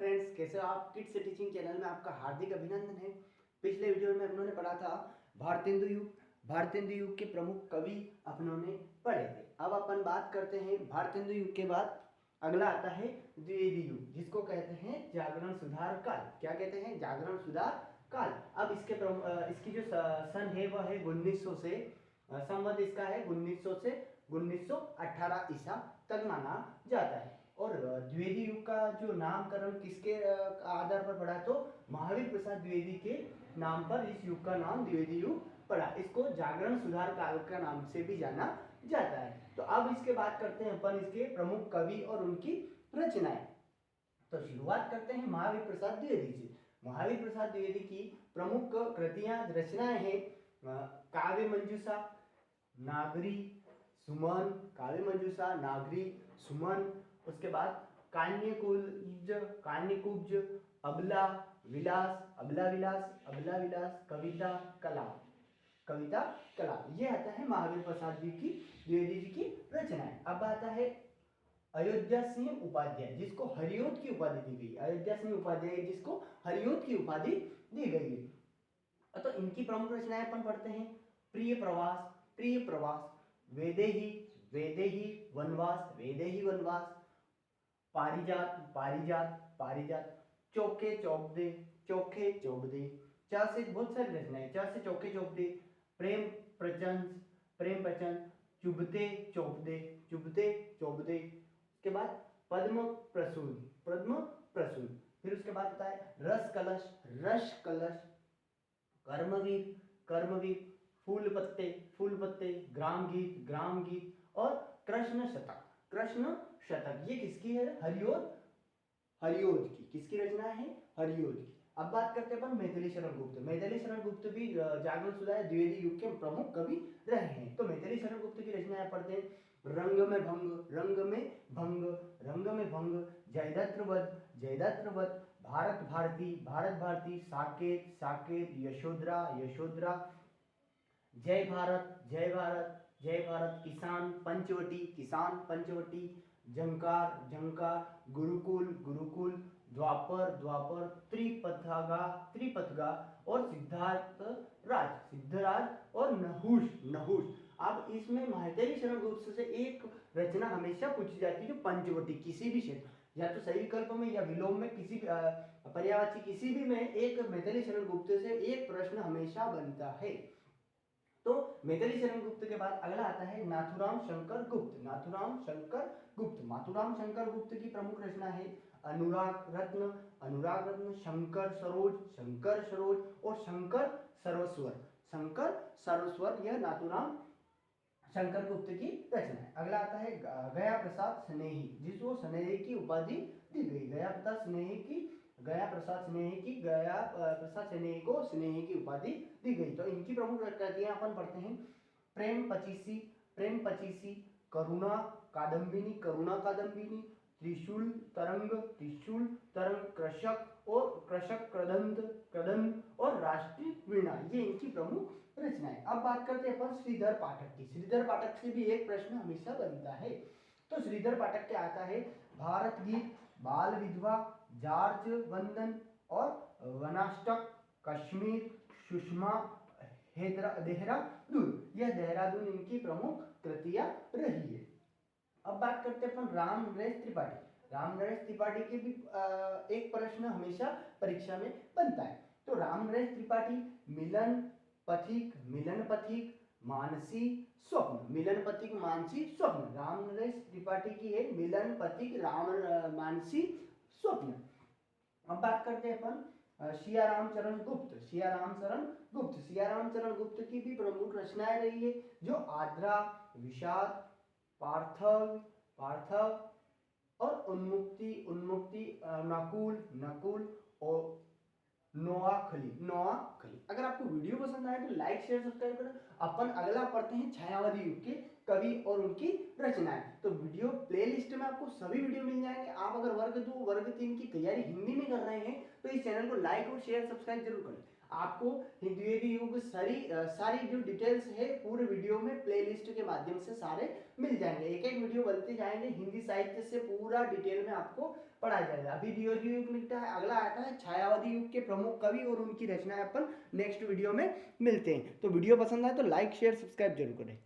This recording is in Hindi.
फ्रेंड्स, कैसे हो आप। किड्स टीचिंग चैनल में आपका हार्दिक अभिनंदन है। पिछले वीडियो में अपनों ने पढ़ा था भारतेंदु युग। भारतेंदु युग के प्रमुख कवि अपनों ने पढ़े थे। अब अपन बात करते हैं भारतेंदु युग के बाद अगला आता है द्विवेदी युग, जिसको कहते हैं जागरण सुधार काल। क्या कहते हैं? जागरण सुधार काल। अब इसकी जो सन है वह है 1900 से संवत इसका है 1900 से 1918 ईसा तक माना जाता है। और द्विवेदी युग का जो नामकरण किसके आधार पर पड़ा, तो महावीर प्रसाद द्विवेदी के नाम पर इस युग का नाम द्विवेदी युग पड़ा। इसको जागरण सुधार काल का नाम से भी जाना जाता है। तो अब इसके बात करते हैं अपन इसके प्रमुख कवि और उनकी रचनाएं। तो शुरुआत करते हैं महावीर प्रसाद द्विवेदी से। महावीर प्रसाद द्विवेदी की प्रमुख कृतियां रचनाएं हैं काव्य मंजूषा, नागरी, सुमन। काव्य मंजूषा, नागरी, सुमन। उसके बाद कान्यकुब्ज, अबला विलास, अबला विलास, अबला विलास, कविता कला, कविता कला। ये आता है महावीर प्रसाद जी की द्विवेदी जी की रचनाएं। अब आता है अयोध्या सिंह उपाध्याय, जिसको हरियोध की उपाधि दी गई। अयोध्या सिंह उपाध्याय जिसको हरियोध की उपाधि दी गई है। तो इनकी प्रमुख रचनाएं अपन पढ़ते हैं प्रिय प्रवास, प्रिय प्रवास, वेदेही, वेदेही वनवास, वेदेही वनवास, पारिजात, पारिजात, पारिजात, चौके चौबदे, चौके चौबदे। चार से बहुत सारी रचनाएं, चार से चौके चौबदे, प्रेम प्रचंड, प्रेम प्रचंड, चुभते चौबदे, चुभते चौबदे। उसके बाद पद्म प्रसून, पद्म प्रसून। फिर उसके बाद आता है रस कलश, रस कलश, कर्मवीर, कर्मवीर, फूल पत्ते, फूल पत्ते, ग्राम गीत, ग्राम गीत, और कृष्ण शतक, कृष्ण शतक। ये किसकी है? हरियोध, हरियोध की। किसकी रचना है? हरियोध की। अब बात करते हैं अपन मैथिली शरण गुप्त। मैथिली शरण गुप्त भी जागरण सुधार द्विवेदी युग के प्रमुख कवि रहे हैं। तो मैथिली शरण गुप्त की रचनाएं पढ़ते हैं रंग में भंग, रंग में भंग, रंग में भंग, जयदत्त वध, जयदत्त वध, भारत भारती, भारत भारती, साकेत, साकेत, यशोधरा, यशोधरा, जय भारत, जय भारत, जय भारत, किसान पंचवटी, किसान पंचवटी, झंकार, झंकार, गुरुकुल, गुरुकुल, द्वापर, द्वापर, त्रिपथगा, त्रिपथगा, और सिद्धार्थ राज, सिद्धराज, और नहुष, नहुष। अब इसमें मैथिली शरण गुप्त से एक रचना हमेशा पूछी जाती है जो पंचवटी, किसी भी क्षेत्र या तो सही विकल्प में या विलोम में किसी पर्यायवाची किसी भी में एक मैथिली शरण गुप्त से एक प्रश्न हमेशा बनता है। तो मैथिली शरण गुप्त के बाद अगला आता है नाथुराम शंकर गुप्त। नाथुराम शंकर गुप्त, नाथुराम शंकर गुप्त की प्रमुख रचना है अनुराग रत्न, अनुराग रत्न, शंकर सरोज, शंकर सरोज, और शंकर सर्वस्वर, शंकर सर्वस्वर। यह नाथुराम शंकर गुप्त की रचना है। अगला आता है गया प्रसाद स्नेही, जिसको स्नेही की उपाधि दी गई। गया प्रसाद स्नेही की, गया प्रसाद स्नेही की, गया प्रसाद स्नेही को स्नेही की उपाधि दी गई। तो इनकी प्रमुख कृतियां अपन पढ़ते हैं प्रेम पचीसी, प्रेम पचीसी, करुणा कादम्बिनी, करुणा कादम्बिनी, त्रिशूल तरंग, त्रिशूल तरंग, कृषक, और कृषक कृदंत, कृदंत, और राष्ट्रीय वीणा। ये इनकी प्रमुख रचनाएं। अब बात करते हैं अपन श्रीधर पाठक की। श्रीधर पाठक से भी एक प्रश्न हमेशा बनता है। तो श्रीधर पाठक क्या आता है भारत गीत, बाल विधवा, जार्ज वंदन, और वनाष्टक, कश्मीर, सुषमा, देहरादून। यह देहरादून इनकी प्रमुख कृतियां रही है। अब बात करते हैं अपन राम नरेश त्रिपाठी। राम नरेश त्रिपाठी के भी एक प्रश्न हमेशा परीक्षा में बनता है। तो राम नरेश त्रिपाठी मिलन पथिक, मिलन पथिक, मानसी, स्वप्न, मिलन पथिक, मानसी, स्वप्न। राम नरेश त्रिपाठी की है मिलन पथिक, मानसी, स्वप्न। अब बात करते हैं अपन सियाराम चरण गुप्त। सियाराम चरण गुप्त, सियाराम चरण गुप्त की भी प्रमुख रचनाएं रही है जो आद्रा, विषाद, पार्थव, पार्थव, और उन्मुक्ति, उन्मुक्ति, नकुल, नकुल, और नोआखली, नोआखली। अगर आपको वीडियो पसंद आए तो लाइक शेयर सब्सक्राइब करें। अपन अगला पढ़ते हैं छायावादी युग के कवि और उनकी रचनाएं। तो वीडियो प्लेलिस्ट में आपको सभी वीडियो मिल जाएंगे। आप अगर वर्ग 2 वर्ग 3 की तैयारी हिंदी में कर रहे हैं तो इस चैनल को लाइक और शेयर सब्सक्राइब जरूर करें। आपको द्विवेदी युग सारी जो डिटेल्स है पूरे वीडियो में प्लेलिस्ट के माध्यम से सारे मिल जाएंगे। एक एक वीडियो बनते जाएंगे, हिंदी साहित्य से पूरा डिटेल में आपको पढ़ाया जाएगा। अभी द्विवेदी युग मिलता है, अगला आता है छायावादी युग के प्रमुख कवि और उनकी रचनाएं अपन नेक्स्ट वीडियो में मिलते हैं। तो वीडियो पसंद आए तो लाइक शेयर सब्सक्राइब जरूर करें।